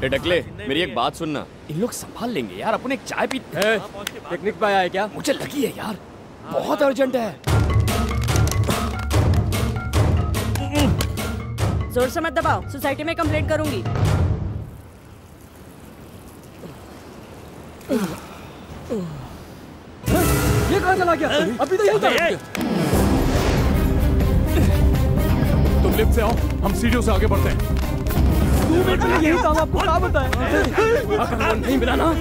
टकले, मेरी एक बात सुनना, इन लोग संभाल लेंगे यार, अपन एक चाय पी। पिकनिक पे आया है क्या? मुझे लगी है यार, बहुत अर्जेंट है। जोर से मत दबाओ, सोसाइटी में कंप्लेंट करूंगी। ये कहाँ चला गया? अभी तो यही था। तुम लिफ्ट से आओ, हम सीढ़ियों से आगे बढ़ते हैं। 2 मिनट में यही काम आपको क्या बताया? नहीं मिला ना?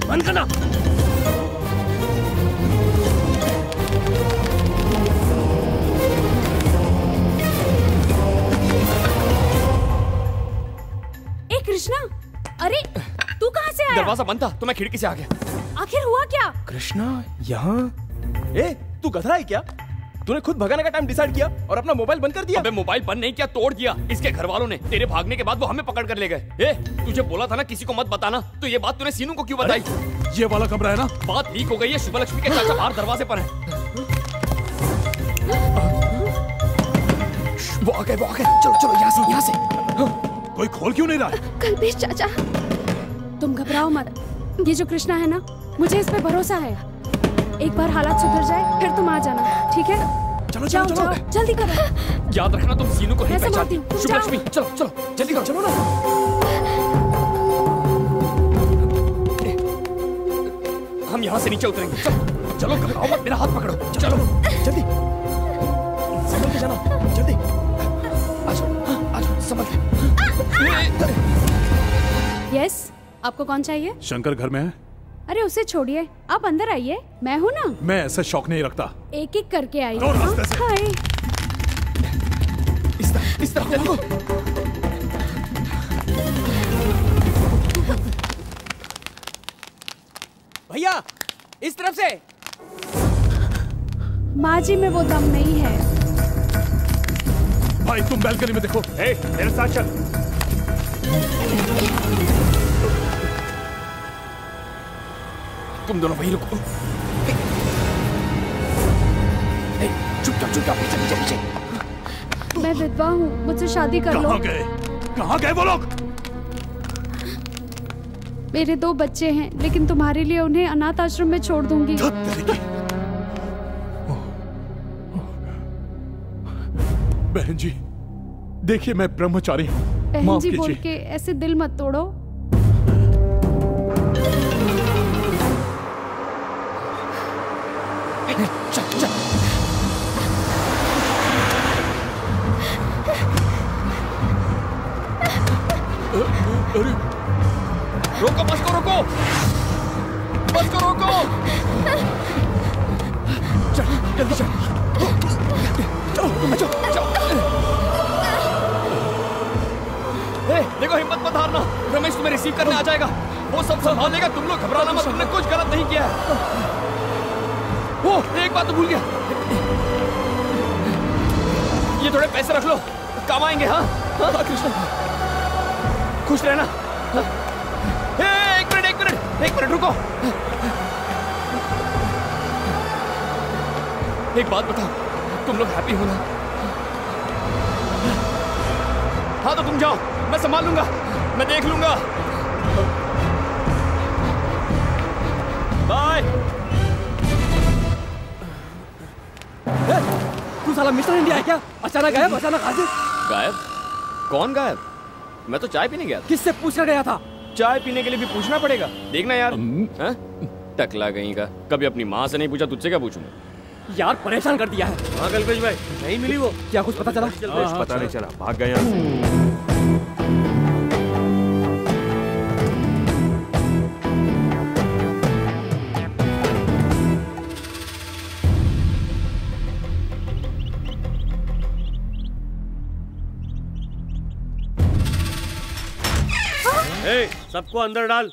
बंद करना। कृष्णा, अरे तू कहाँ से आया? दरवाजा बंद था तो मैं खिड़की से आ गया। आखिर हुआ क्या? कृष्णा यहाँ? तू गधरा है क्या? तूने खुद भगाने का टाइम डिसाइड किया और अपना मोबाइल बंद कर दिया। अबे मोबाइल बंद नहीं किया, तोड़ दिया। इसके घर वालों ने तेरे भागने के बाद वो हमें पकड़ कर ले गए। तुझे बोला था ना किसी को मत बताना, तो ये बात तूने सीनू को क्यों बताई? ये वाला कमरा है ना? बात लीक हो गई है, शुभलक्ष्मी के चाचा बाहर दरवाजे पर हैं। वो आ गए। चलो चलो यहाँ से। कोई खोल क्यों नहीं रहा? कल्पेश चाचा, तुम घबराओ मत। ये जो कृष्णा है ना, मुझे इस पे भरोसा है। एक बार हालात सुधर जाए फिर तुम आ जाना, ठीक है? चलो जाओ, जल्दी करो। याद रखना तुम सीनू को नहीं पहचानती। तुम शुभलक्ष्मी चलो जल्दी करो। चलो ना। हम यहाँ से नीचे उतरेंगे। चलो घबराओ मत, मेरा हाथ पकड़ो। चलो जल्दी संभल के जाना, जल्दी। आजो संभल के। यस, आपको कौन चाहिए? शंकर घर में है। अरे उसे छोड़िए, आप अंदर आइए, मैं हूँ ना। मैं ऐसा शौक नहीं रखता। एक एक करके आइए। दो रास्ते से। हाय। इस तरफ देखो। भैया इस तरफ से। माँ जी में वो दम नहीं है। भाई तुम बैल्कनी में देखो। मेरे साथ चल। तुम दोनों वहीं रुको। चुपचाप पीछे। मैं विधवा हूँ, मुझसे शादी कर लो। कहाँ गए वो लोग? मेरे 2 बच्चे हैं, लेकिन तुम्हारे लिए उन्हें अनाथ आश्रम में छोड़ दूंगी। बहन जी देखिए, मैं ब्रह्मचारी हूँ। बहन जी बोल के ऐसे दिल मत तोड़ो। चल। अरे रोको, बस को रोको। चल जल्दी चल। चलो। देखो हिम्मत मत हारना, रमेश तुम्हें रिसीव करने आ जाएगा। वो सब संभाल लेगा, तुम लोग घबराना मत, तुमने कुछ गलत नहीं किया है। वो एक बात तो भूल गया, ये थोड़े पैसे रख लो, काम आएंगे। हाँ कृष्णा, खुश रहना। एक मिनट रुको। एक बात बताओ, तुम लोग हैप्पी हो ना? हाँ तो तुम जाओ, मैं संभाल लूंगा, मैं देख लूंगा। बाय। तू साला मिस्टर इंडिया है क्या? अचानक गायब, अचानक हाजिर। गायब? कौन गायब? मैं तो चाय पीने गया था। किससे पूछना गया था? चाय पीने के लिए भी पूछना पड़ेगा, देखना यार। टकला कहीं का, कभी अपनी माँ से नहीं पूछा, तुझसे क्या पूछूंगा? यार परेशान कर दिया है। हाँ कल्पेश भाई, नहीं मिली वो? क्या कुछ पता चला? पता नहीं चला, भाग गया यहाँ से। सबको अंदर डाल।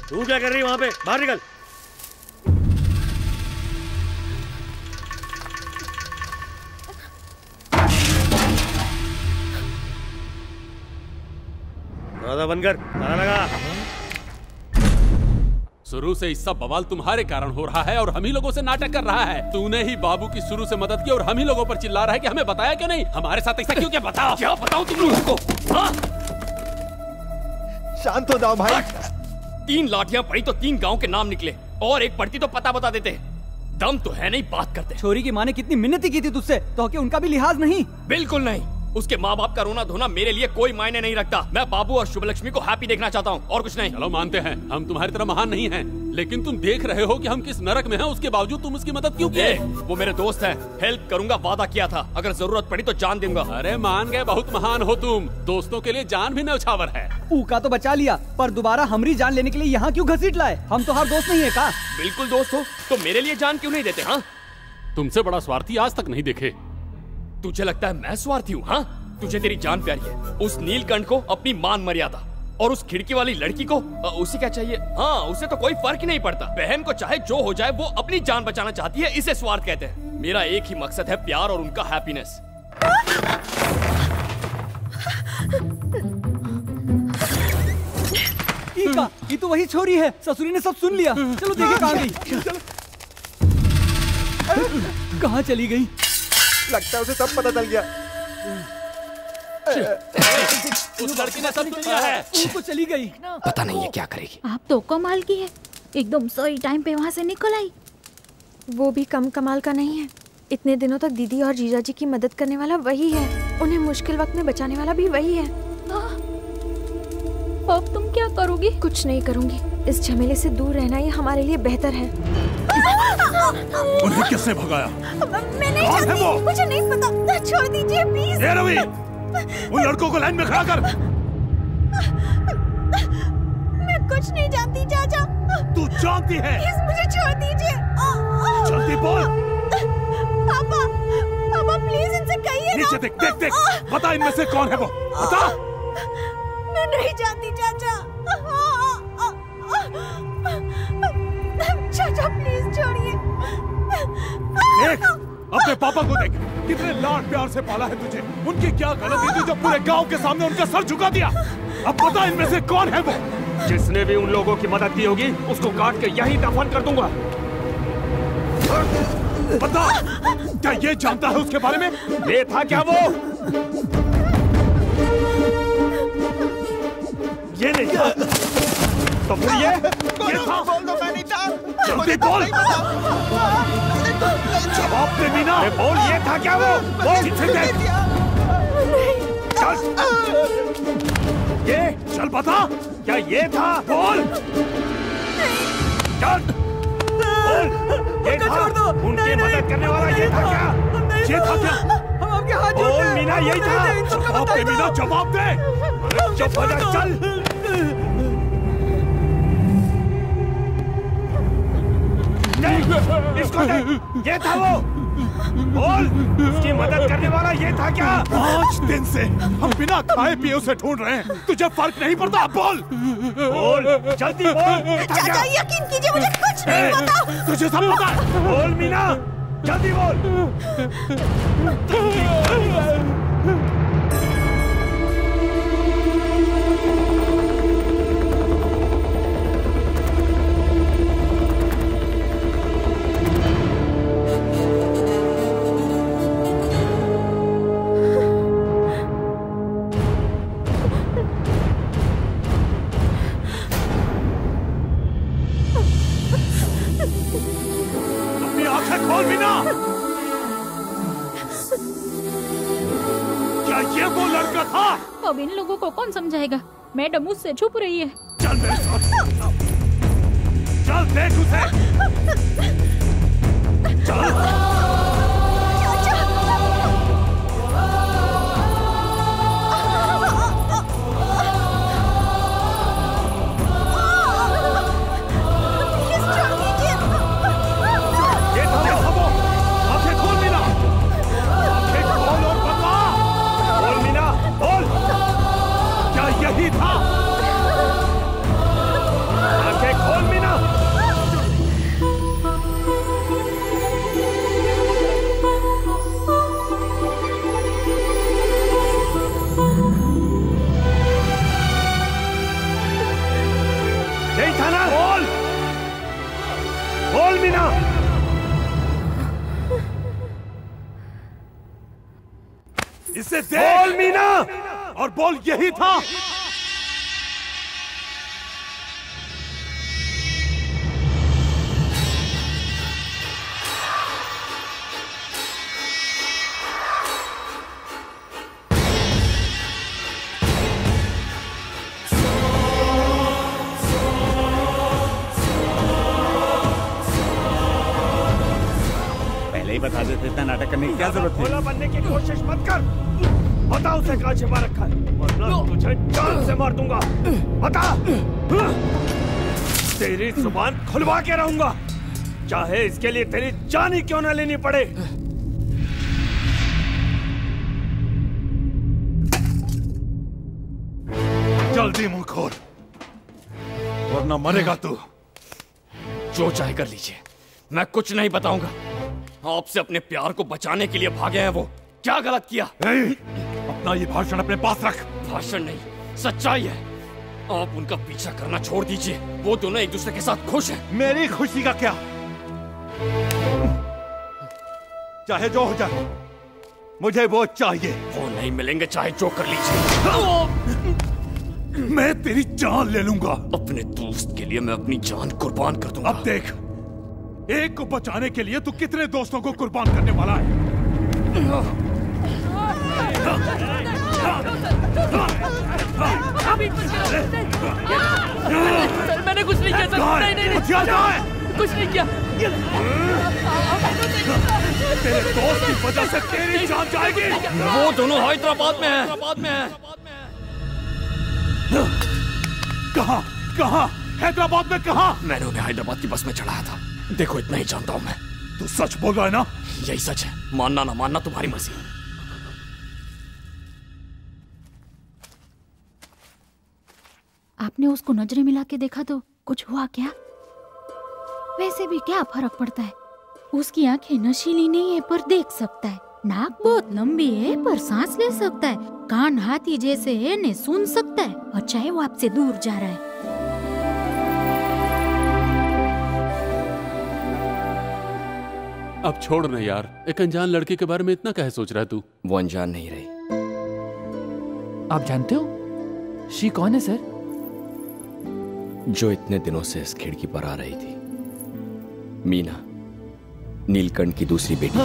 तू क्या कर रही है वहां पे? बाहर निकल। दरवाजा बंद कर, ताला लगा। शुरू से इस सब बवाल तुम्हारे कारण हो रहा है और हम ही लोगों से नाटक कर रहा है। तूने ही बाबू की शुरू से मदद की और हम ही लोगों पर चिल्ला रहा है कि हमें बताया क्यों नहीं? हमारे साथ ऐसा क्यों? क्या बताओ, क्या बताऊं तुम लोगों को? हाँ? शांत हो जाओ भाई। 3 लाठियां पड़ी तो 3 गांव के नाम निकले और एक पड़ती तो पता बता देते। दम तो है नहीं, बात करते। छोरी की माँ ने कितनी मिन्नती की थी तुझसे, तो क्या उनका भी लिहाज नहीं? बिल्कुल नहीं। उसके माँ बाप का रोना धोना मेरे लिए कोई मायने नहीं रखता। मैं बाबू और शुभलक्ष्मी को हैप्पी देखना चाहता हूँ और कुछ नहीं। चलो मानते हैं हम तुम्हारी तरह महान नहीं हैं, लेकिन तुम देख रहे हो कि हम किस नरक में हैं, उसके बावजूद तुम उसकी मदद क्यों किए? वो मेरे दोस्त हैं, हेल्प करूंगा, वादा किया था। अगर जरूरत पड़ी तो जान दूंगा। अरे मान गए, बहुत महान हो तुम। दोस्तों के लिए जान भी न्यौछावर है। ऊका तो बचा लिया, पर दोबारा हमारी जान लेने के लिए यहाँ क्यों घसीट लाए? हम तो हर दोस्त नहीं है का? बिल्कुल दोस्त हो तो मेरे लिए जान क्यों नहीं देते? हाँ, तुमसे बड़ा स्वार्थी आज तक नहीं देखे। तुझे लगता है मैं स्वार्थी हूँ? हाँ, तुझे तेरी जान प्यारी है। उस नीलकंठ को अपनी मान मर्यादा और उस खिड़की वाली लड़की को उसे क्या चाहिए? हाँ, उसे तो कोई फर्क ही नहीं पड़ता। बहन को चाहे जो हो जाए वो अपनी जान बचाना चाहती है, इसे स्वार्थ कहते हैं। मेरा एक ही मकसद है, प्यार और उनका हैप्पीनेस। ये तो वही छोरी है, ससुरी ने सब सुन लिया। चलो देखे कहाँ गई। कहाँ चली गई? लगता है उसे सब पता चल गया। उस लड़की ने सब सुना है। वो चली गई। पता नहीं है क्या करेगी। आप तो कमाल की है, एकदम सही टाइम पे वहाँ से निकल आई। वो भी कम कमाल का नहीं है। इतने दिनों तक दीदी और जीजा जी की मदद करने वाला वही है, उन्हें मुश्किल वक्त में बचाने वाला भी वही है। अब तुम क्या करोगी? कुछ नहीं करूंगी। इस झमेले से दूर रहना ही हमारे लिए बेहतर है। उन्हें किसने भगाया? मैं नहीं जानती, मुझे नहीं पता। छोड़ दीजिए प्लीज। ए रवि, उन लड़कों को लाइन में खड़ा कर। मैं कुछ नहीं जानती चाचा। तू जानती है। प्लीज मुझे छोड़ दीजिए। जल्दी बोल। पापा, पापा प्लीज इनसे कहिए ना। नीचे देख, देख, देख। बता इनमें से कौन है वो? बता। मैं नहीं जानती चाचा। चाचा प्लीज छोड़िए। देख, अपने पापा को देख, कितने लाड प्यार से पाला है तुझे। उनकी क्या गलती थी जो पूरे गांव के सामने उनका सर झुका दिया? अब बता इनमें से कौन है वो? जिसने भी उन लोगों की मदद की होगी उसको काट के यहीं दफन कर दूंगा। बता, क्या ये जानता है उसके बारे में? ये था क्या वो? ये नहीं था तो फिर ये था? बोल दो मैं नहीं था। जल्दी बोल। जवाब दे मीना। बोल, ये था क्या वो? बोल। चल, ये चल बता, क्या ये था? बोल। चल बोल, ये था? उनकी मदद करने वाला ये था क्या? ये था क्या? हम आपके हाथ बोल मीना, यही था? जवाब दे मीना, जवाब दे। चुप हो जा, चल। इसको देख, ये था वो? बोल, उसकी मदद करने वाला ये था क्या? 5 दिन से हम बिना खाए पिए उसे ढूंढ रहे हैं, तुझे फर्क नहीं पड़ता? बोल बोल, जल्दी बोल। चाचा यकीन कीजिए मुझे कुछ नहीं पता। तुझे सब पता है? बोल मीना, जल्दी बोल। खोल मीना। क्या ये वो लड़का था? अब इन लोगों को कौन समझाएगा? मैडम मुझसे छुप रही है। चल मेरे साथ, चल देख उसे। चल। यही था। आंखें खोल मीना। इसे बोल मीना, और बोल यही था। बता देते इतना नाटक करने की क्या जरूरत है? भोला बनने की कोशिश मत कर। बता उसे कहाँ छिपा रखा है, वरना तुझे जान से मार दूंगा। बता। तेरी जुबान खुलवा के रहूंगा, चाहे इसके लिए तेरी जान ही क्यों ना लेनी पड़े। जल्दी मुंह खोल, वरना मरेगा तू। जो चाहे कर लीजिए, मैं कुछ नहीं बताऊंगा। आपसे अपने प्यार को बचाने के लिए भागे हैं वो। क्या गलत किया? अपना ये भाषण अपने पास रख। भाषण नहीं, सच्चाई है। आप उनका पीछा करना छोड़ दीजिए। वो दोनों एक दूसरे के साथ खुश हैं। मेरी खुशी का क्या? चाहे जो हो जाए, मुझे वो चाहिए। वो नहीं मिलेंगे, चाहे जो कर लीजिए। मैं तेरी जान ले लूंगा। अपने दोस्त के लिए मैं अपनी जान कुर्बान कर दूंगा। अब देख, एक को बचाने के लिए तू कितने दोस्तों को कुर्बान करने वाला है? सर, मैंने कुछ नहीं किया सर। नहीं, कुछ नहीं किया। तेरे दोस्त की वजह से तेरी जान जाएगी। वो दोनों हैदराबाद में हैं। कहाँ? कहाँ? हैदराबाद में कहाँ? मैंने उन्हें हैदराबाद की बस में चढ़ाया था। देखो, इतना ही जानता हूँ मैं। तू सच बोल रहा है ना? यही सच है, मानना ना मानना तुम्हारी मर्जी। आपने उसको नजरें मिला के देखा तो कुछ हुआ क्या? वैसे भी क्या फर्क पड़ता है? उसकी आंखें नशीली नहीं है पर देख सकता है, नाक बहुत लंबी है पर सांस ले सकता है, कान हाथी जैसे है ने सुन सकता है, और चाहे वो आपसे दूर जा रहा है। अब छोड़ ना यार, एक अनजान लड़की के बारे में इतना काहे सोच रहा है तू? वो अनजान नहीं रही। आप जानते हो शी कौन है सर? जो इतने दिनों से इस खिड़की पर आ रही थी, मीना, नीलकंठ की दूसरी बेटी।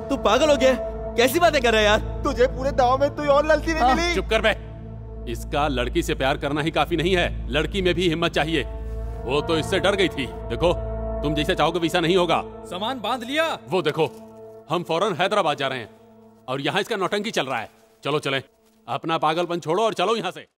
तू पागल हो गया? कैसी बातें कर रहा है यार? तुझे पूरे दांव में कोई और लड़की नहीं मिली? चुप कर बे। इसका लड़की से प्यार करना ही काफी नहीं है, लड़की में भी हिम्मत चाहिए। वो तो इससे डर गई थी। देखो, तुम जैसे चाहोगे वैसा नहीं होगा। सामान बांध लिया? वो देखो, हम फौरन हैदराबाद जा रहे हैं और यहाँ इसका नौटंकी चल रहा है। चलो चलें, अपना पागलपन छोड़ो और चलो यहाँ से।